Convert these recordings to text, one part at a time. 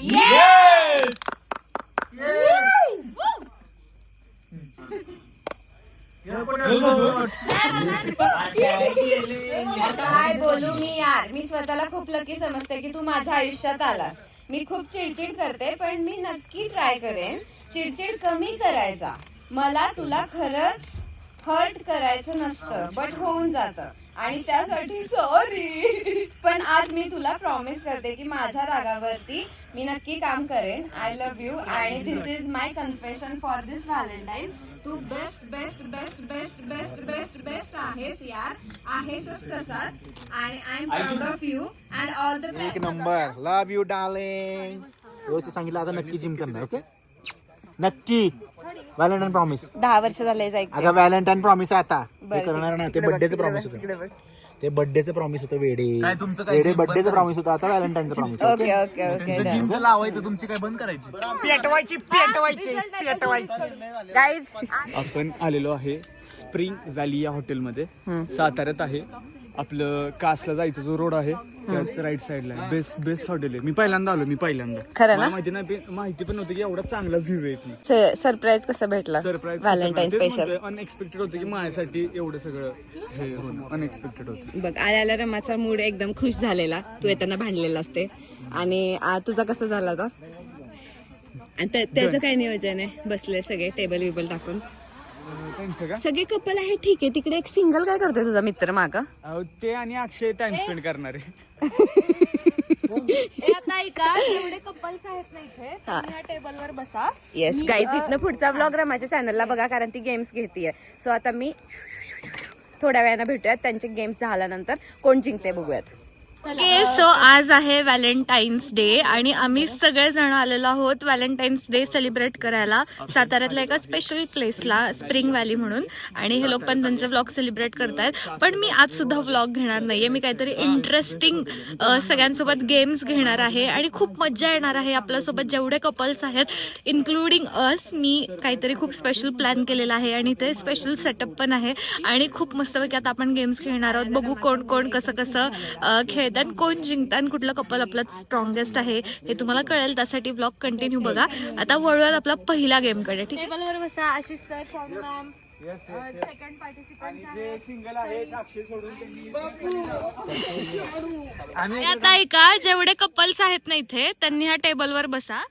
Yes! काय बोलू मी यार. मी स्वतःला खूप लकी समजते की तू माझ्या आयुष्यात आलास. मी खूप चिडचिड करते पण मी नक्की ट्राय करेन चिडचिड कमी करायचा. मला तुला खरंच हर्ट करायचं नसतं बट होऊन जातं आणि त्यासाठी सॉरी. पण आज मी तुला प्रॉमिस करते की माझ्या रागावरती मी नक्की काम करेन. आय लव्ह यू आणि this is my confession for this Valentine. तू best best best best best best best आहेस यार. आहेसच तसाच आणि I am proud of you and all the एक नंबर. Love you darling. व्यवस्थित सांगितलं आता नक्की जिम करणार. ओके नक्की. Valentine promise. 10 वर्ष झाले जायचं. अगं व्हॅलेंटाईन प्रॉमिस आहे आता. बरं, ते करणार नाही. ते बर्थडेचं प्रॉमिस होतं. ते बर्थडेचं प्रॉमिस होतं वेडे. काय तुमचं काय वेडे gym बर्थडेचं बंद प्रॉमिस होतं आता व्हॅलेंटाईनचं promise. Okay okay okay gym लावायचं तुमची काय बंद करायची. गाईज आपण आलेलो आहे स्प्रिंग व्हॅली या हॉटेलमध्ये. साताऱ्यात आहे. आपलं कासला जायचं जो रोड आहे त्याच राईट साईडला आहे. बेस्ट हॉटेल आहे. मी पहिल्यांदा आलो. खरं ना? माहिती पण नव्हती की एवढा चांगला व्ह्यू आहे इथनं. सरप्राईज कसं भेटलं सरप्राईज व्हॅलेंटाईन स्पेशल. अनएक्सपेक्टेड होतं की माझ्यासाठी एवढं सगळं हे होणं अनएक्सपेक्टेड होतं. बघ आल्याला रमाचा मूड एकदम खुश झालेला. तू येताना भांडलेला असते आणि तुझा कसा झाला होता आणि त्याचं काय नियोजन आहे. बसले सगळे टेबल विबल टाकून. त्यांचं का सगळे कपल आहे ठीक आहे. तिकडे एक सिंगल काय करतोय तुझा मित्र माग. ते आणि अक्षय टाइम स्पेंड करणार आहे. आता ऐका जेवढे कपल्स आहेत ना इथे तुम्ही ह्या टेबलवर बसा. येस गाईज इथनं पुढचा ब्लॉग रमाच्या चॅनलला बघा कारण ती गेम्स घेतीये. सो आता मी थोड्या वेळानं भेटूयात. त्यांचे गेम्स झाल्यानंतर कोण जिंकते बघूयात. ओके सो आज आहे व्हॅलेंटाईन्स डे आणि आम्ही सगळेजण आलेलो आहोत व्हॅलेंटाईन्स डे सेलिब्रेट करायला साताऱ्यातल्या एका स्पेशल प्लेसला स्प्रिंग व्हॅली म्हणून. आणि हे लोक पण त्यांचे व्लॉग सेलिब्रेट करतायत. पण मी आज सुद्धा व्लॉग घेणार नाहीये. मी काहीतरी इंटरेस्टिंग सगळ्यांसोबत गेम्स घेणार आहे आणि खूप मजा येणार आहे. आपल्यासोबत जेवढे कपल्स आहेत इन्क्लुडिंग अस. मी काहीतरी खूप स्पेशल प्लॅन केलेला आहे आणि ते स्पेशल सेटअप पण आहे आणि खूप मस्तपैकी आता आपण गेम्स खेळणार आहोत. बघू कोण कोण कसं कसं खेळतात, कोण जिंकतात, कुठलं कपल आपलं स्ट्रॉंगेस्ट आहे हे तुम्हाला कळेल. त्यासाठी व्लॉग कंटिन्यू बघा. आता वळूयात आपला पहिला गेम कडे. ठीक आहे. टेबलवर बसा. Ashish sir, short ma'am, second participant आहे. सिंगल आहे अक्षय सोडून आता ऐका जेवढे कपल्स आहेत ना इथे त्यांनी ह्या टेबलवर बसा.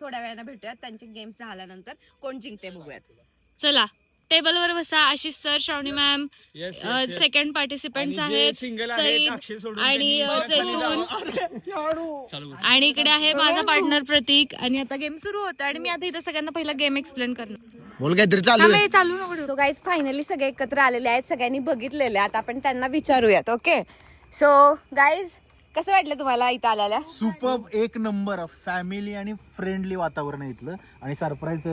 थोड्या वेळानं भेटूयात. त्यांचे गेम्स झाल्यानंतर कोण जिंकते बघूयात. चला टेबलवर बसा. आशिष सर, श्रावणी मॅम, सेकंड पार्टिसिपंट्स आहेत सईद आणि जैतून आणि इकडे आहे माझा पार्टनर प्रतीक. आणि आता गेम सुरू होता आणि मी आता इथे सगळ्यांना पहिला गेम एक्सप्लेन करणार. बोल काहीतरी चालू आहे. चालू नको. सो गाईज फायनली सगळे एकत्र आलेले आहेत. सगळ्यांनी बघितलेले. आता आपण त्यांना विचारूयात. ओके सो गाईज कसं वाटलं तुम्हाला इथं आल्याला. सुपर. एक नंबर. फॅमिली आणि फ्रेंडली वातावरण आहे इथलं आणि सरप्राईज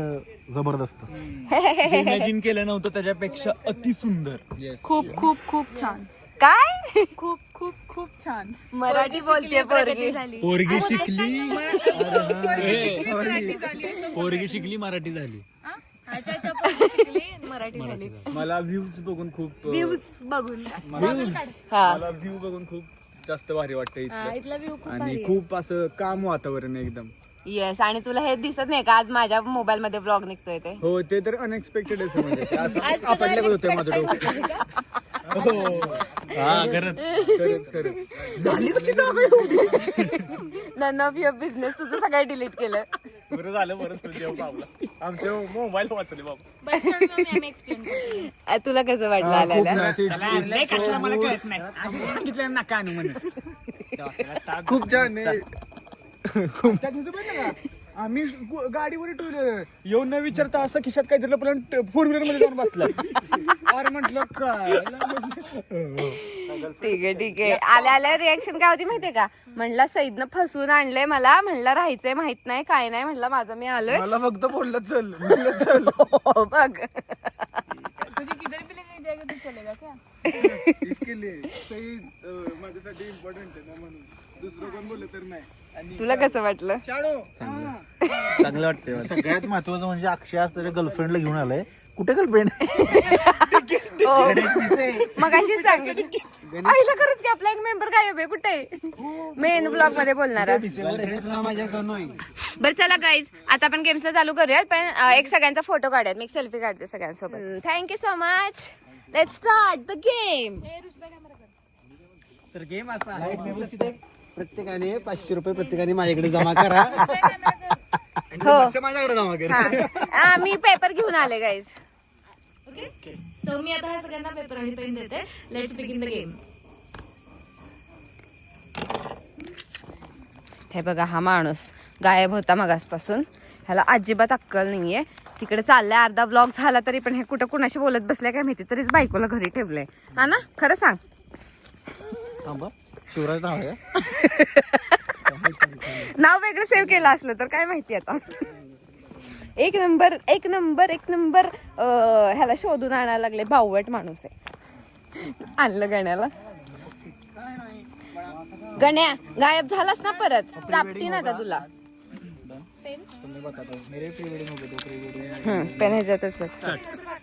जबरदस्त. इमॅजिन केलं नव्हतं त्याच्यापेक्षा अति सुंदर. खूप खूप खूप छान. काय खूप खूप खूप छान. मराठी बोलते पोरगी. पोरगी शिकली पोरगी शिकली मराठी झाली. मराठी झाली. मला व्ह्यूज बघून खूप बघून मला व्ह्यू बघून खूप जास्त भारी वाटतं इथलं. इथला व्ह्यू खूप आणि खूप असं काम वातावरण आहे एकदम. येस आणि तुला हे दिसत नाही का आज माझ्या मोबाईल मध्ये ब्लॉग निघतोय ते. हो ते तर अनएक्सपेक्टेड आहे. समज असं आपल्याकडे होतं माझं डोकं. हो हा खरंच झाली कशी नन ऑफ युअर बिझनेस. तुझं सगळं डिलीट केलं. बरं झालं. आमचे मोबाईल वाचले बाबा. तुला कसं वाटलं आल्याला. सांगितलं नका खूप छान आहे. आम्ही गाडीवर टू व्हीलर येऊन न विचारता असं खिशात काहीतरी पण 4 व्हीलर मध्ये जाऊन बसला. अरे म्हटलं काय. ठीक आहे. आल्या रिएक्शन काय होती माहितीये का. म्हणला सईदनं फसवून आणलंय मला. म्हणलं राहायचंय माहित नाही काय नाही. म्हणलं माझं मी आलोय. मला फक्त बोललं चल. हो बघ तुझी किधर भी लेके जाएगा तो चलेगा क्या. इसके लिए सही माझ्यासाठी इम्पॉर्टंट आहे ना म्हणून. दुसरं कोण बोललं तर नाही. तुला कसं वाटलं. चांगलं वाटतं. सगळ्यात महत्वाचं म्हणजे अक्षय आज त्याच्या गर्लफ्रेंडला घेऊन आलाय. कुठे गर्लफ्रेंड. मग अशीच सांगितलं आईला खरंच की आपला एक मेंबर गायब आहे कुठे मेन ब्लॉग मध्ये बोलणार बरं चला गाईज आता आपण गेम्सला चालू करूयात पण एक सगळ्यांचा फोटो काढूयात मी एक सेल्फी काढते सगळ्यांसोबत thank you so much let's start the game तर गेम असा आहे प्रत्येकाने 500 रुपये प्रत्येकाने माझ्याकडे जमा करा. हो माझ्याकडे जमा कर. मी पेपर घेऊन आले गाईज ओके सो मी आता ह्या सगळ्यांना पेपर आणि पेन देते लेट्स बिगिन द गेम. हे बघा हा माणूस गायब होता मगासपासून ह्याला अजिबात अक्कल नाहीये तिकडे चाललाय अर्धा ब्लॉग झाला तरी पण हे कुठं कुणाशी बोलत बसलाय काय माहिती तरीच बायकोला घरी ठेवलंय हा ना खरं सांग शिवराज नाव आहे. नाव वेगळं सेव्ह केलं असलं तर काय माहिती आता एक नंबर ह्याला शोधून आणायला लागले बावट माणूस आहे आणलं गण्याला गण्या गायब झालास ना परत चापटी ना आता तुला पेन ह्याच्यातच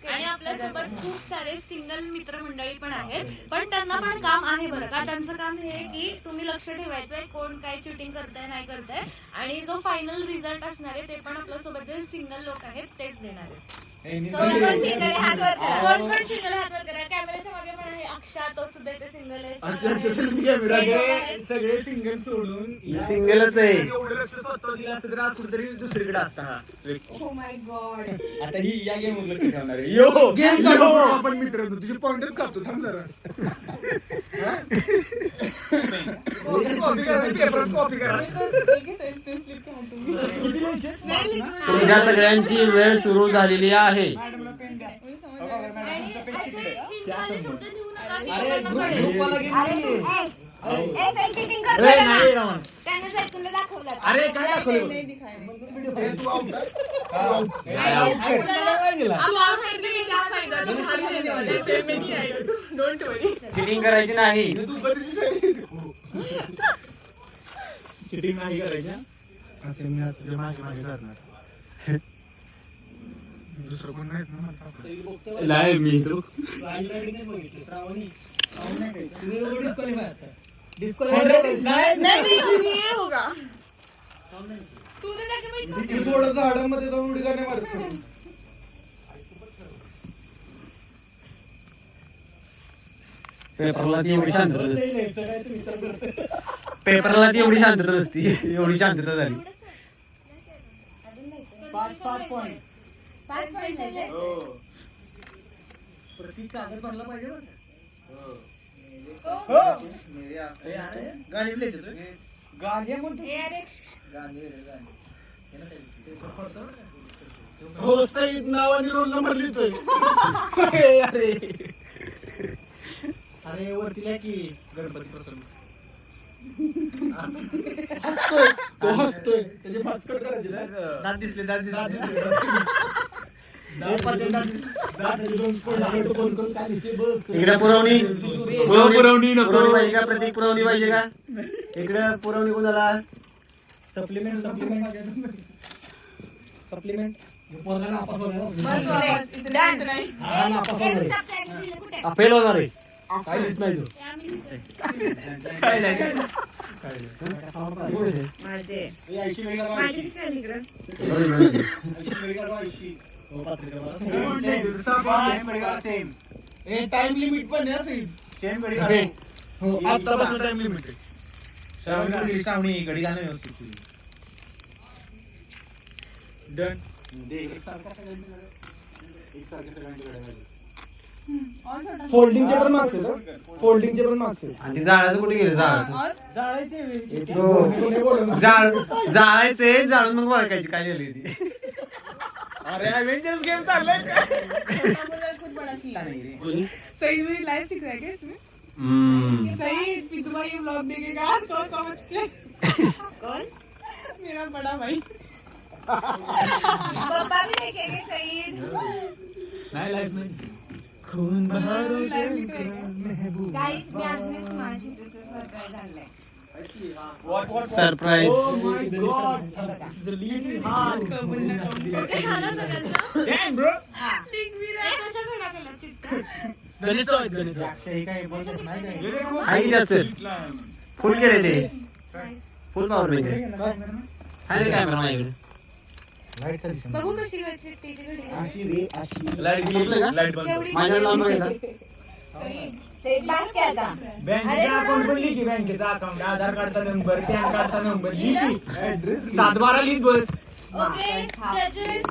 आणि आपल्यासोबत खूप सारे सिंगल मित्रमंडळी पण आहेत पण त्यांना पण काम आहे बरं का त्यांचं काम हे की तुम्ही लक्ष ठेवायचंय कोण काय चिटिंग करताय नाही करताय आणि जो फायनल रिझल्ट असणार आहे ते पण आपल्यासोबत जे सिंगल लोक आहेत तेच देणार आहेत सिंगल हात वर करा कॅमेऱ्याच्या मागे पण आहे अक्षा तो सुद्धा ते सिंगल आहे सगळे सिंगल सोडून सिंगलच आहे. एवढं लक्ष स्वतः दिलं असतं तर आज कुठेतरी दुसरीकडे असता हा आता ही या गेम वर लक्ष ठेवणार आहे. यो गेम काढू आपण मित्रांनो तुझे पॉइंटच काढतो थांब जरा कॉपी करा पेपर कॉपी करा. तुमच्या सगळ्यांची वेळ सुरू झालेली आहे. अरे काय दाखवलं चिटिंग करायची नाही. चिटिंग नाही करायच्या दुसरं कोण नाहीच ना मला लाय मी तो थोडं झाडामध्ये जाऊन उडी गाणे मारतो पेपरला ती एवढी शांतता नसती. पेपरला ती एवढी शांतता नसती. एवढी शांतता झाली. हो सईद नावाने रोल नंबर लिहितोय अरे अरे वरती की गणपती प्रसन्न तो हसतोय त्याचे भास्कर करायचे दात दिसले इकडे पुरवणी पुरवणी नको पाहिजे का प्रतीक पुरवणी पाहिजे का इकडे पुरवणी कोणाला सप्लिमेंट फेल होणार आहे काय लिहित नाही तो टाइम लिमिट पण आहे आतापासून टाइम लिमिट आहे श्रावणी घडी गाणं व्यवस्थित डन फोल्डिंगचे पण मार्क्स आहेत फोल्डिंगचे पण मार्क्स आहेत आणि जाळाचं कुठे गेलं जाळायचे जाळून मग ओळखायची काय झाली ती. अरे अवेंजर्स गेम चाललाय का? सही मेरी लाइफ दिख रहा है क्या इसमें सही पितुआ ये ब्लॉग देखेगा तो समझ के कौन मेरा बड़ा भाई पप्पा भी देखेंगे सईद नाही लाईफ नाही खून बहारों से गाइस मी आज मी माझी सरप्राइज आणलंय सरप्राईज. ओके झालं सगळ्यांचं Damn, bro. कशा घडा केला चिट्टा गणेश चौक गणेश चौक. हाय किती असेल फुल केले ते फुल पॉवर बँक आहे हाय काय बरं माझ्याकडे बघू कशी चिठ्ठीची घडी. माझ्याकडे लावून बघायचा ते बास की आता. बँकेचा अकाउंट पण लिही, बँकेचा अकाउंट, आधार कार्डचा नंबर, पॅन कार्डचा नंबर लिही, 7-12 लिहित बस. ओके जजेस.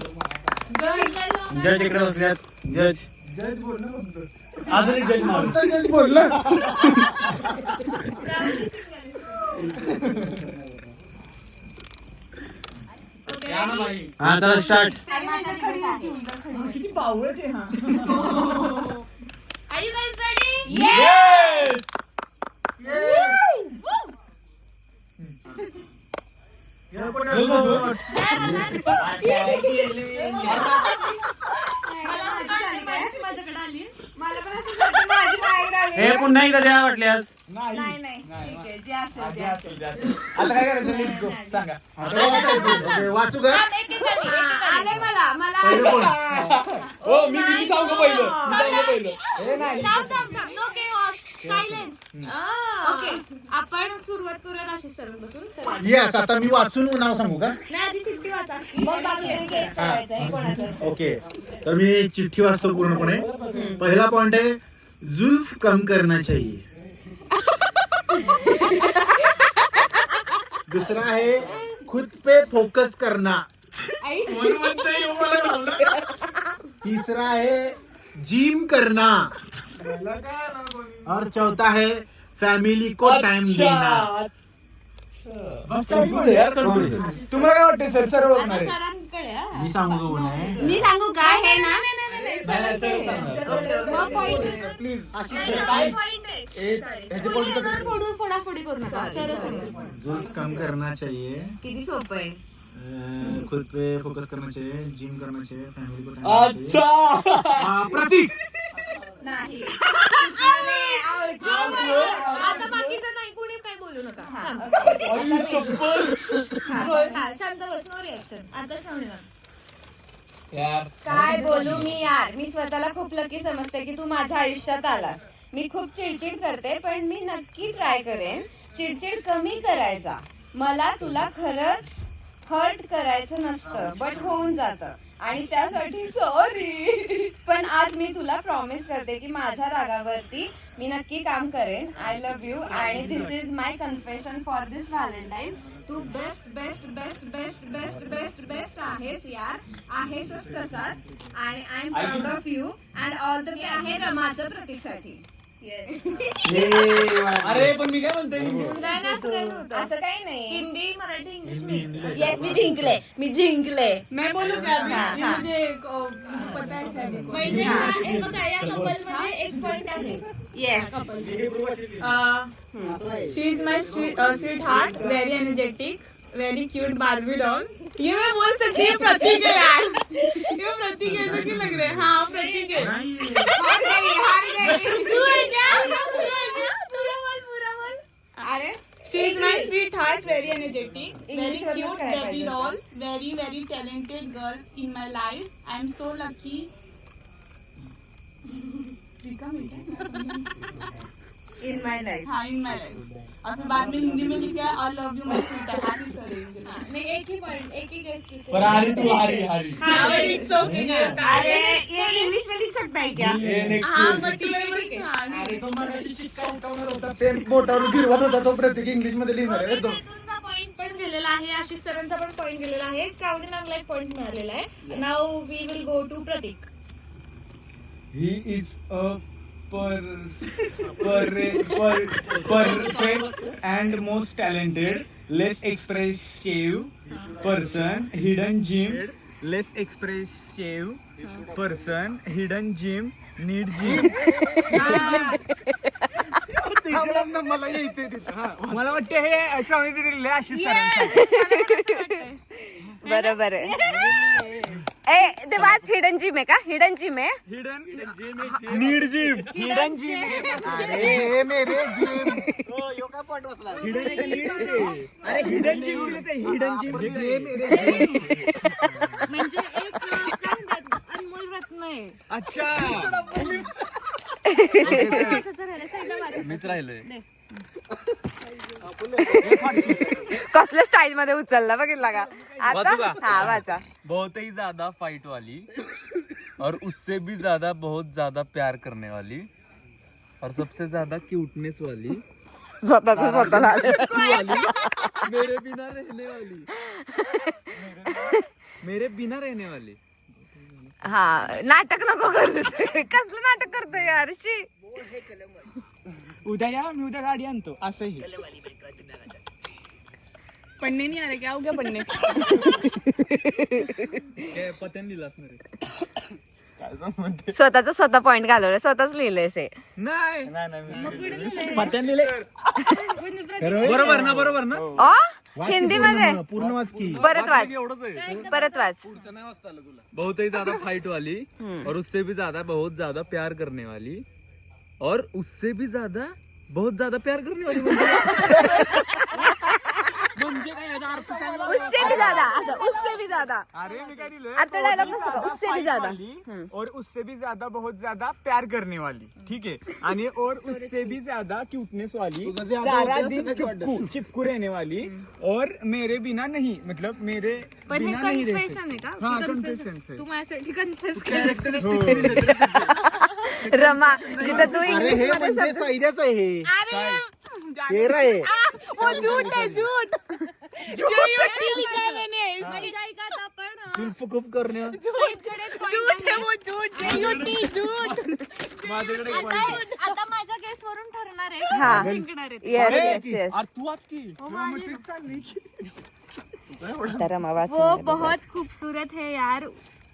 जज इकडे बसल्यात जज अजून एक जज मारू. या ना बाई. हा चला स्टार्ट किती पावळट आहे हा. Are you guys ready? Yes! माझ्याकडे आली. मला पण असं वाटतं माझी माझ्याकडे आली. हे पुन्हा एकदा द्या वाटल्यास नाही नाही ठीक आहे जे असेल ते. आता काय करायचं? Let's go. सांगा. वाचू का आले मला मला हो मी सांगू पहिलं. No chaos. Silence. ओके आपण सुरुवात करूया अशी सरळ बसून. येस आता मी वाचून नाव सांगू का नाही आधी चिठ्ठी वाचा. मग बाकी गेस करायचंय कोणाचं. ओके तर मी चिठ्ठी वाचतो पूर्णपणे पहिला पॉइंट आहे जुल्फ कम करना चाहिए दूसरा है खुद पे फोकस करना तीसरा है जिम करना और चौथा है फैमिली को टाइम देना तुम्हाला काय वाटतं सर सर्व होणार आहे? सरांकडे हा. मी सांगू का कोण आहे मी सांगू का हे ना फोडाफोडी करू नका. सरळ सांगा. जुल्फ कम करना चाहिए किती सोपं आहे. खुद पे फोकस करना चाहिए जिम करना चाहिए फैमिली को टाइम अच्छा. प्रतीक नाही आता बाकीचं नाही कोणी काय बोलू नका. हा, शांत बस. No reaction. आता श्रावणी यार काय बोलू मी यार. मी स्वतःला खूप लकी समजते की तू माझ्या आयुष्यात आलास. मी खूप चिडचिड करते पण मी नक्की ट्राय करेन चिडचिड कमी करायचा. मला तुला खरंच हर्ट करायचं नसतं बट होऊन जातं आणि त्यासाठी सॉरी. पण आज मी तुला प्रॉमिस करते की माझ्या रागावरती मी नक्की काम करेन. आय लव्ह यू आणि this is my confession for this Valentine. तू best best best best best best best आहेस यार. आहेसच तसाच आणि I am proud of you and all the way आहे रमाचं प्रतीकसाठी. अरे पण मी काय म्हणतोय असं काही नाही. हिंदी मराठी इंग्लिश येस मी जिंकले. मैं बोलू क्या अभी? हाँ, ये हाँ. मुझे पता है शायद. म्हणजे हे बघा या कपल मध्ये एक पॉइंट आहे. Yes she is my sweet heart, very energetic, very cute Barbie doll. ये मैं बोल सकती हूँ प्रतीक है यार. ये प्रतीक ऐसा क्यों लग रहा है? हाँ प्रतीक है. हार गई. तू है क्या? पुरा बोल. अरे She is my sweetheart, very energetic, very English मध्ये cute, काय baby पाहिजे doll, very very talented girl in my life. I am so lucky. In my life. हाँ in my life. और फिर बाद में हिंदी में लिखा है I love you my sweetheart. Happy Sunday. नाही एक ही पॉइंट एक ही गेस. पर हारी तू हारी हारी. हाँ but it's okay. अरे ये इंग्लिश में लिख सकता है क्या? ये next हाँ week. but ये हाँ. बोटावर गिरवत होता तो प्रत्येक इंग्लिश मध्ये लिहिणार आहे तो. तुमचा पॉइंट पण गेलेला आहे. आशिष सरांचा पण पॉइंट गेलेला आहे. श्रावणी मॅमला एक पॉइंट मिळालेला आहे. Now we will go to Prateek. He is a perfect and most talented, less expressive person, hidden gem, less expressive person, hidden gem, need gym. मला यायचंय तिथं. मला वाटतं हे श्रावणी दिलेलं आहे आशिष सरांचं. बरोबर आहे. ए ते वाच हिडन जिम आहे का? हिडन जिम आहे. Hidden need gym. Hidden gym. अरे मेरे जिम. यो का पॉइंट वाचला. हिडन अरे हिडन जिम हिडन जिम. म्हणजे एक काय म्हणतात अनमोल रत्न आहे. अच्छा मीच राहिलोय. कसल्या स्टाईल मध्ये उचलला बघितला का वाचू आता? का? हा वाचा. बहुत ही ज्यादा फाइट वाली और उससे भी ज्यादा बहुत ज्यादा प्यार करने वाली और सबसे ज्यादा क्यूटनेस वाली स्वतःला मेरे बिना रहने वाली मेरे बिना रहने वाली. हा नाटक नको करू. कसलं नाटक करतोय यार शी. उद्या या, मी उद्या गाडी आणतो असंही. पन्ने नहीं आ रहे क्या हो गया पन्ने? पत्यान लिहिलं असणार आहे. स्वतःचा स्वतः पॉइंट घालवलं, स्वतःच लिहिलंय से. नाही पत्यान दिले. बरोबर ना, बरोबर ना. हिंदी मध्ये पूर्ण वाच की. परत वाच, एवढंच आहे. परत वाच. बहुत ही ज्यादा फाइट वाली और उससे भी ज्यादा बहुत ज्यादा प्यार करने वाली और उससे भी ज्यादा बहुत ज्यादा प्यार करने वाली म्हणजे काय याचा अर्थ काय? उससे भी ज्यादा असं, उससे भी ज्यादा. अरे मी काय दिलं? आता डायलॉग नसतो का, उससे भी ज्यादा. और उससे भी ज्यादा बहुत ज्यादा प्यार करने वाली, ठीक है. आणि और उससे भी ज्यादा क्यूटनेस वाली, सारा दिन चिपकू रहने वाली और मेरे बिना नहीं, मतलब मेरे पण हे बिना नहीं रह कन्फेशन आहे का? हाँ, confession है. तू माझ्यासाठी कन्फेस रमा जिथं तू अरे इंग्लिश हे मध्ये म्हणजे साईद्याच आहे हे. तेरा आहे. वो झूठ है झूठ. JUT लिखा है मैंने. जुल्फ खूप करणे. झूठ है वो झूठ. JUT झूठ. माझ्याकडे एक point आहे. आता माझ्या केस वरून ठरणार आहे हा. कोण जिंकणार आहे. Yes yes yes. अरे तू आज की तर रमा वाच. वो बहुत खूबसूरत है यार.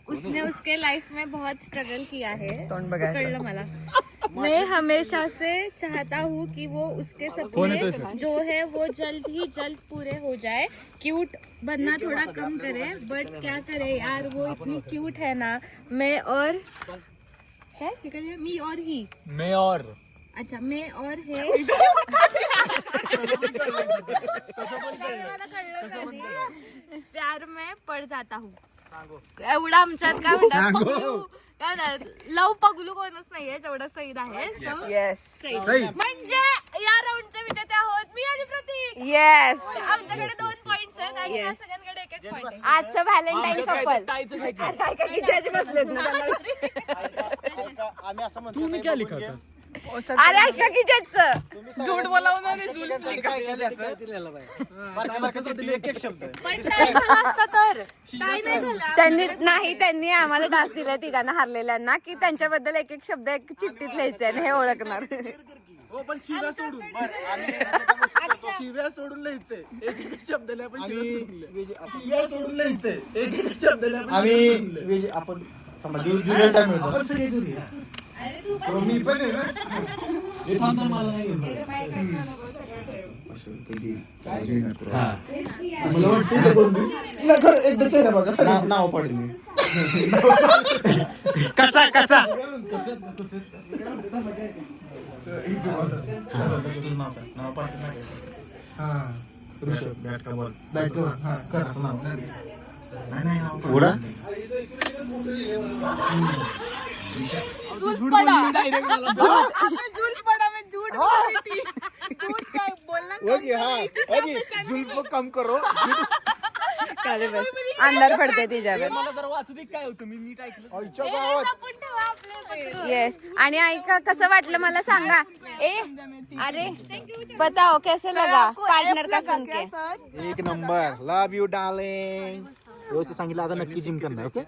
उसने उसके लाइफ में बहुत स्ट्रगल किया है. तोंड बघायचं. कळलं मला. मैं हमेशा से चाहता हूँ कि वो उसके सपने जो है वो जल्द ही जल्द पूरे हो जाए. क्यूट बनना थोड़ा कम करे, बट क्या करे यार, वो इतनी क्यूट है ना. मैं और है मी और ही. मैं और अच्छा मैं और है. प्यार में पड़ जाता हूँ. एवढा आमच्यात काय म्हणतात, लव पगलू कोणच नाहीये, जेवढं सईद आहे. येस म्हणजे या राऊंडचे विजेते आहोत मी आणि प्रतीक. येस. आमच्याकडे 2 पॉइंट्स आहेत आणि या सगळ्यांकडे 1-1 पॉइंट आहे. आजचं व्हॅलेंटाईन कपल जज बसलेत ना त्याला. आम्ही असं म्हणतो तुम्ही काय लिखा था? अरे ऐका की जजचं. झूठ बोला उन्होंने झूठ एक एक शब्द. पण काय झालं असतं तर काय नाही झालं. त्यांनी आम्हाला टास्क दिला तिघांना हारलेल्यांना की त्यांच्याबद्दल एक एक शब्द एक चिठ्ठीत लिहायचे आणि हे ओळखणार. हो पण शिव्या सोडून. शिव्या सोडून लिहायचंय. एक एक शब्द लिहा. आपण शिव्या सोडून लिहायचंय. एक एक शब्द लिहा. आम्ही आपण जुरिया टाइम होतो. मी पण आहे ना. नाव पडेल मी. कचा कचा झूठ पड़ा. झूठ पड़ा. मैं झूठ बोल रही थी. झूठ का बोलना कम करो. जुल्फ कम करो. चालेल बस. अंधार पडते तिच्यावर. मला जर वाचू दे काय होतं, मी नीट ऐकलं. आईच्या गावात जपून ठेवा आपले. येस. आणि ऐका कसं वाटलं मला सांगा. अरे बताओ कैसे लगा पार्टनर का सुन के. एक नंबर. Love you darling. व्यवस्थित सांगितलं. आता नक्की जिम करणार. ओके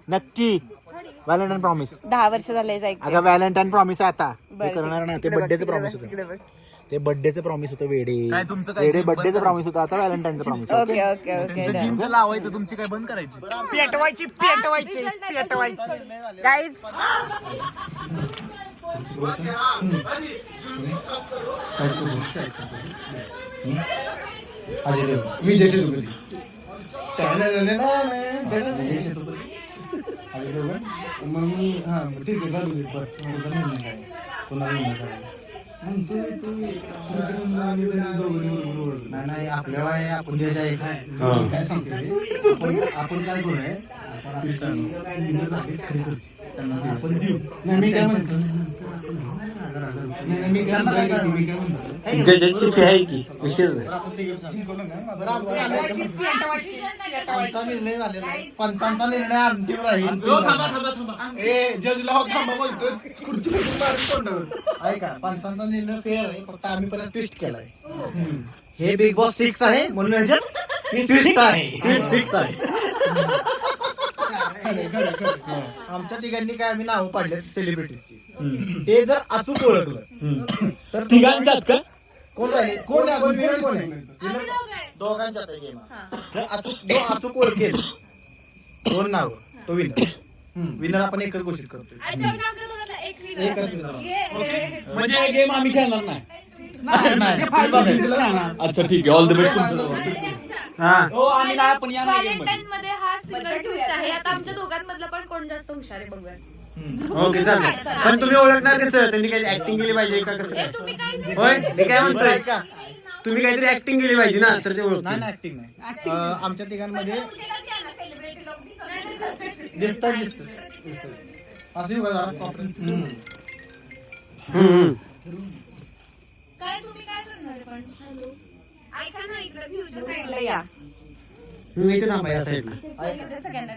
नक्की. Valentine promise. 10 वर्ष झाले जायचं. अगं व्हॅलेंटाईन प्रॉमिस आहे आता. बरं, ते करणार नाही. ते इकडे बघ, बर्थडेचं इकडे प्रॉमिस बघ, होतं. इकडे बघ. ते बर्थडेचं प्रॉमिस होतं वेडे. काय तुमचं काय वेडे जिम बंद बर्थडेचं करायचं? प्रॉमिस होतं. आता व्हॅलेंटाईनचं promise. Okay okay okay gym लावायचं, तुमची काय बंद करायची? पेटवायची गाईज. मी जैसे नाही आपल्याला आपण जे आहे काय सांगतो आपण काय करूया आपण देऊ. मी काय म्हणतो जजेसची फी आहे की विशेष आहे. पंचांचा निर्णय झालेला आहे. पंचांचा निर्णय अंतिम राहील. ऐका, पंचांचा निर्णय फेअर आहे, फक्त आम्ही पहिला ट्विस्ट केलाय. हे बिग बॉस 6 आहे म्हणून ह्याच्यात ट्विस्ट आहे. फिक्स आहे. आमच्या तिघांनी काय आम्ही नावं पाडले सेलिब्रिटीची. ते जर अचूक ओळखलं तर तिघांच्यात का? कोण आहे? कोण आहे? winner कोण आहे? दोघांच्यात आहे game. जर जो अचूक ओळखेल दोन नाव तो विनर आपण एकच घोषित करतोय. एकच winner. म्हणजे हे गेम आम्ही खेळणार नाही. नाही. अच्छा ठीक आहे, ऑल द बेस्ट. व्हॅलेंटाईन मध्ये हा सिंगल ट्विस्ट आहे. आता आमच्या दोघांमधलं पण कोण जास्त हुशार आहे बघूया. ओके चालेल. पण तुम्ही ओळखणार कसं? त्यांनी काही ऍक्टिंग केली पाहिजे का कसं काय? तुम्ही काय होय मी काय म्हणतोय का? तुम्ही काहीतरी ऍक्टिंग केली पाहिजे ना तर ते नाही ओळखतील. ना, ऍक्टिंग नाही. आमच्या तिघांमध्ये दिसत असं बघा. काय तुम्ही काय करणार आहे पण? ऐका ना, इकडे व्ह्यूच्या साईडला या मी इथे थांबाय या साईडला. सगळ्यांना